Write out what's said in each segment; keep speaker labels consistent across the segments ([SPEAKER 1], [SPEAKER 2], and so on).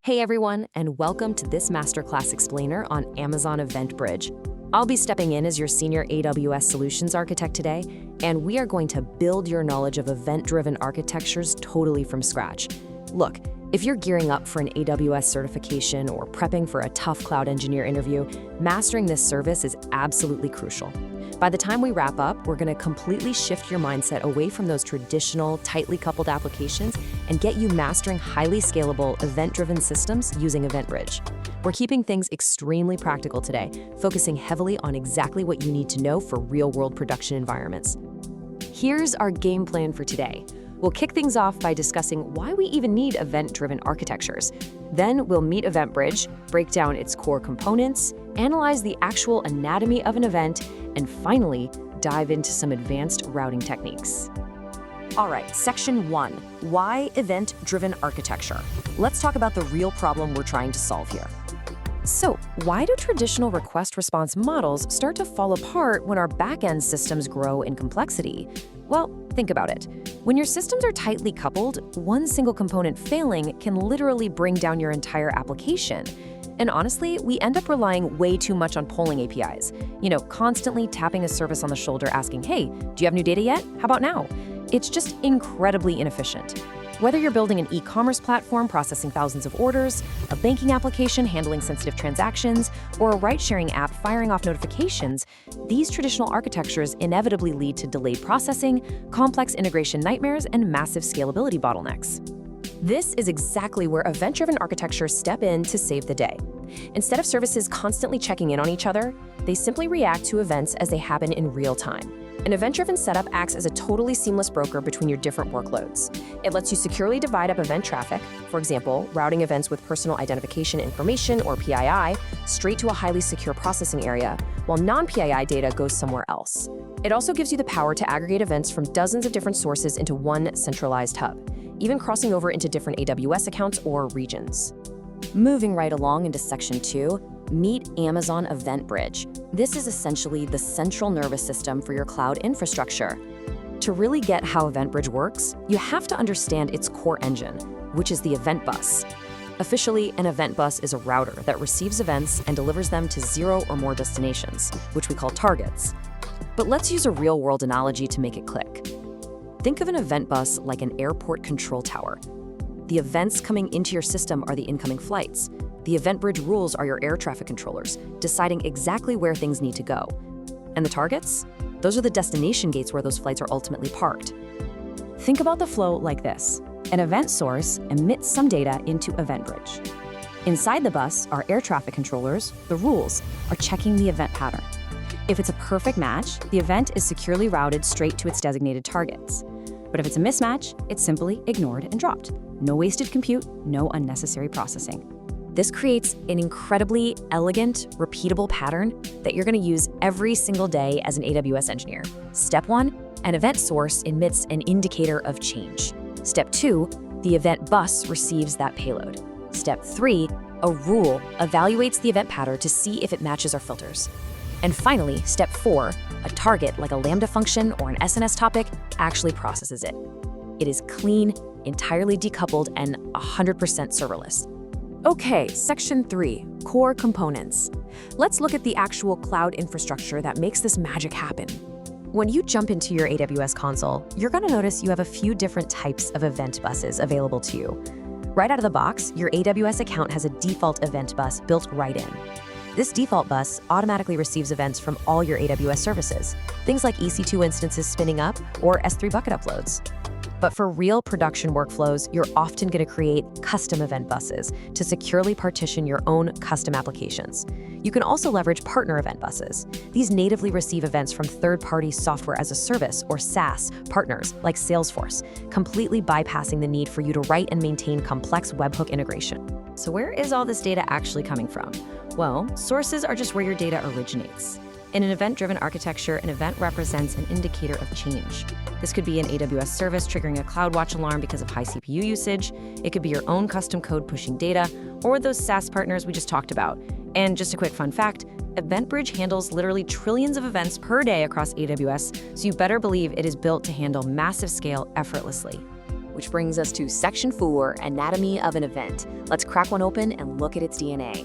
[SPEAKER 1] Hey everyone, and welcome to this Masterclass explainer on Amazon EventBridge. I'll be stepping in as your senior AWS solutions architect today, and we are going to build your knowledge of event-driven architectures totally from scratch. Look, if you're gearing up for an AWS certification or prepping for a tough cloud engineer interview, mastering this service is absolutely crucial. By the time we wrap up, we're going to completely shift your mindset away from those traditional, tightly coupled applications and get you mastering highly scalable, event-driven systems using EventBridge. We're keeping things extremely practical today, focusing heavily on exactly what you need to know for real-world production environments. Here's our game plan for today. We'll kick things off by discussing why we even need event-driven architectures. Then we'll meet EventBridge, break down its core components, analyze the actual anatomy of an event, and finally, dive into some advanced routing techniques. All right, section 1, why event-driven architecture? Let's talk about the real problem we're trying to solve here. So, why do traditional request-response models start to fall apart when our backend systems grow in complexity? Well, think about it. When your systems are tightly coupled, one single component failing can literally bring down your entire application. And honestly, we end up relying way too much on polling APIs. Constantly tapping a service on the shoulder asking, hey, do you have new data yet? How about now? It's just incredibly inefficient. Whether you're building an e-commerce platform processing thousands of orders, a banking application handling sensitive transactions, or a ride-sharing app firing off notifications, these traditional architectures inevitably lead to delayed processing, complex integration nightmares, and massive scalability bottlenecks. This is exactly where event-driven architectures step in to save the day. Instead of services constantly checking in on each other, they simply react to events as they happen in real time. An event-driven setup acts as a totally seamless broker between your different workloads. It lets you securely divide up event traffic, for example, routing events with personal identification information or PII straight to a highly secure processing area, while non-PII data goes somewhere else. It also gives you the power to aggregate events from dozens of different sources into one centralized hub, even crossing over into different AWS accounts or regions. Moving right along into section 2, meet Amazon EventBridge. This is essentially the central nervous system for your cloud infrastructure. To really get how EventBridge works, you have to understand its core engine, which is the event bus. Officially, an event bus is a router that receives events and delivers them to 0 or more destinations, which we call targets. But let's use a real-world analogy to make it click. Think of an event bus like an airport control tower. The events coming into your system are the incoming flights. The EventBridge rules are your air traffic controllers, deciding exactly where things need to go. And the targets? Those are the destination gates where those flights are ultimately parked. Think about the flow like this. An event source emits some data into EventBridge. Inside the bus are air traffic controllers, the rules, are checking the event pattern. If it's a perfect match, the event is securely routed straight to its designated targets. But if it's a mismatch, it's simply ignored and dropped. No wasted compute, no unnecessary processing. This creates an incredibly elegant, repeatable pattern that you're going to use every single day as an AWS engineer. Step 1, an event source emits an indicator of change. Step 2, the event bus receives that payload. Step 3, a rule evaluates the event pattern to see if it matches our filters. And finally, step 4, a target like a Lambda function or an SNS topic actually processes it. It is clean, entirely decoupled, and 100% serverless. Okay, section 3, core components. Let's look at the actual cloud infrastructure that makes this magic happen. When you jump into your AWS console, you're going to notice you have a few different types of event buses available to you. Right out of the box, your AWS account has a default event bus built right in. This default bus automatically receives events from all your AWS services, things like EC2 instances spinning up or S3 bucket uploads. But for real production workflows, you're often going to create custom event buses to securely partition your own custom applications. You can also leverage partner event buses. These natively receive events from third-party software as a service or SaaS partners like Salesforce, completely bypassing the need for you to write and maintain complex webhook integration. So where is all this data actually coming from? Well, sources are just where your data originates. In an event-driven architecture, an event represents an indicator of change. This could be an AWS service triggering a CloudWatch alarm because of high CPU usage. It could be your own custom code pushing data, or those SaaS partners we just talked about. And just a quick fun fact, EventBridge handles literally trillions of events per day across AWS, so you better believe it is built to handle massive scale effortlessly. which brings us to Section 4, Anatomy of an Event. Let's crack one open and look at its DNA.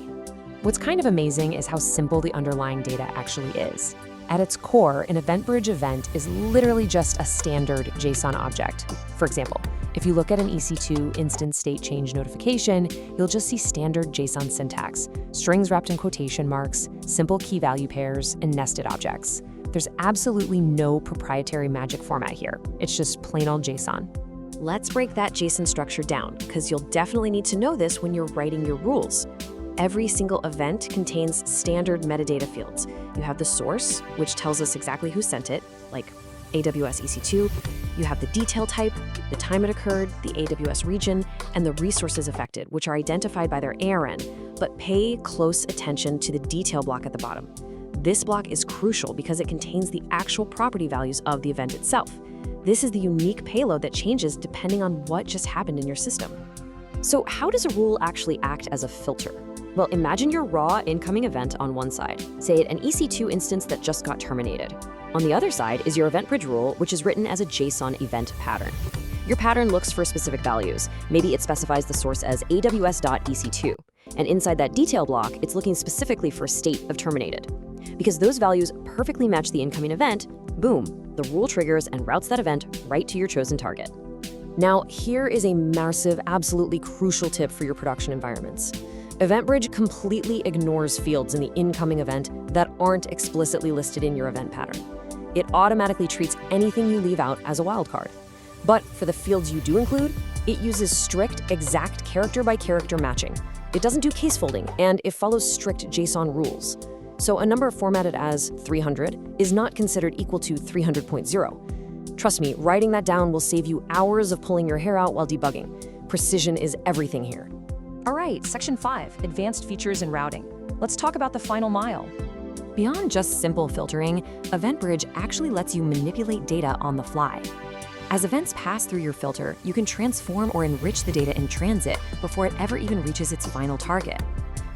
[SPEAKER 1] What's kind of amazing is how simple the underlying data actually is. At its core, an EventBridge event is literally just a standard JSON object. For example, if you look at an EC2 instance state change notification, you'll just see standard JSON syntax, strings wrapped in quotation marks, simple key value pairs, and nested objects. There's absolutely no proprietary magic format here. It's just plain old JSON. Let's break that JSON structure down, because you'll definitely need to know this when you're writing your rules. Every single event contains standard metadata fields. You have the source, which tells us exactly who sent it, like AWS EC2. You have the detail type, the time it occurred, the AWS region, and the resources affected, which are identified by their ARN. But pay close attention to the detail block at the bottom. This block is crucial because it contains the actual property values of the event itself. This is the unique payload that changes depending on what just happened in your system. So how does a rule actually act as a filter? Well, imagine your raw incoming event on one side, say an EC2 instance that just got terminated. On the other side is your EventBridge rule, which is written as a JSON event pattern. Your pattern looks for specific values. Maybe it specifies the source as aws.ec2. And inside that detail block, it's looking specifically for state of terminated. Because those values perfectly match the incoming event, boom, the rule triggers and routes that event right to your chosen target. Now, here is a massive, absolutely crucial tip for your production environments. EventBridge completely ignores fields in the incoming event that aren't explicitly listed in your event pattern. It automatically treats anything you leave out as a wildcard. But for the fields you do include, it uses strict, exact character-by-character matching. It doesn't do case folding, and it follows strict JSON rules. So a number formatted as 300 is not considered equal to 300.0. Trust me, writing that down will save you hours of pulling your hair out while debugging. Precision is everything here.
[SPEAKER 2] All right, Section 5, Advanced Features and Routing. Let's talk about the final mile.
[SPEAKER 1] Beyond just simple filtering, EventBridge actually lets you manipulate data on the fly. As events pass through your filter, you can transform or enrich the data in transit before it ever even reaches its final target.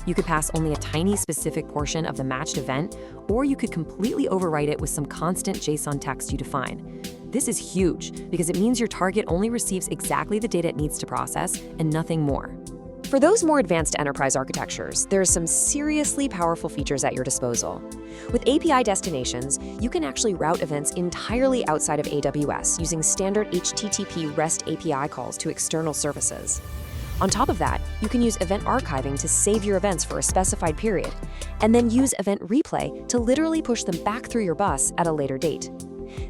[SPEAKER 1] You could pass only a tiny specific portion of the matched event, or you could completely overwrite it with some constant JSON text you define. This is huge because it means your target only receives exactly the data it needs to process and nothing more. For those more advanced enterprise architectures, there are some seriously powerful features at your disposal. With API destinations, you can actually route events entirely outside of AWS using standard HTTP REST API calls to external services. On top of that, you can use event archiving to save your events for a specified period, and then use event replay to literally push them back through your bus at a later date.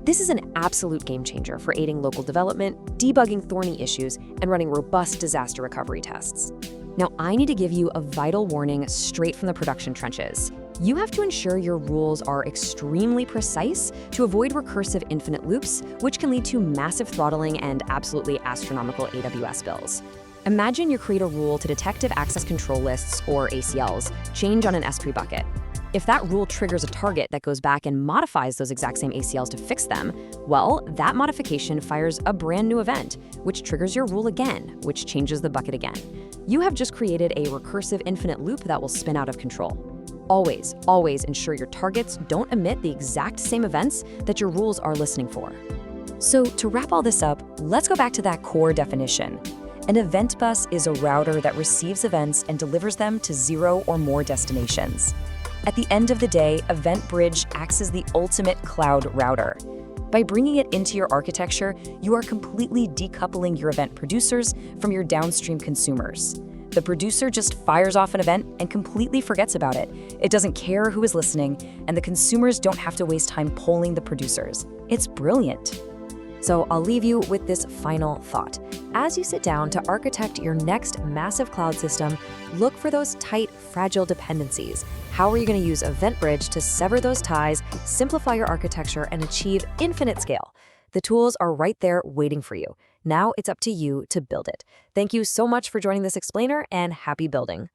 [SPEAKER 1] This is an absolute game changer for aiding local development, debugging thorny issues, and running robust disaster recovery tests. Now, I need to give you a vital warning straight from the production trenches. You have to ensure your rules are extremely precise to avoid recursive infinite loops, which can lead to massive throttling and absolutely astronomical AWS bills. Imagine you create a rule to detective access control lists, or ACLs, change on an S3 bucket. If that rule triggers a target that goes back and modifies those exact same ACLs to fix them, well, that modification fires a brand new event, which triggers your rule again, which changes the bucket again. You have just created a recursive infinite loop that will spin out of control. Always, always ensure your targets don't emit the exact same events that your rules are listening for. So to wrap all this up, let's go back to that core definition. An event bus is a router that receives events and delivers them to 0 or more destinations. At the end of the day, EventBridge acts as the ultimate cloud router. By bringing it into your architecture, you are completely decoupling your event producers from your downstream consumers. The producer just fires off an event and completely forgets about it. It doesn't care who is listening, and the consumers don't have to waste time polling the producers. It's brilliant. So I'll leave you with this final thought. As you sit down to architect your next massive cloud system, look for those tight, fragile dependencies. How are you going to use EventBridge to sever those ties, simplify your architecture, and achieve infinite scale? The tools are right there waiting for you. Now it's up to you to build it. Thank you so much for joining this explainer, and happy building.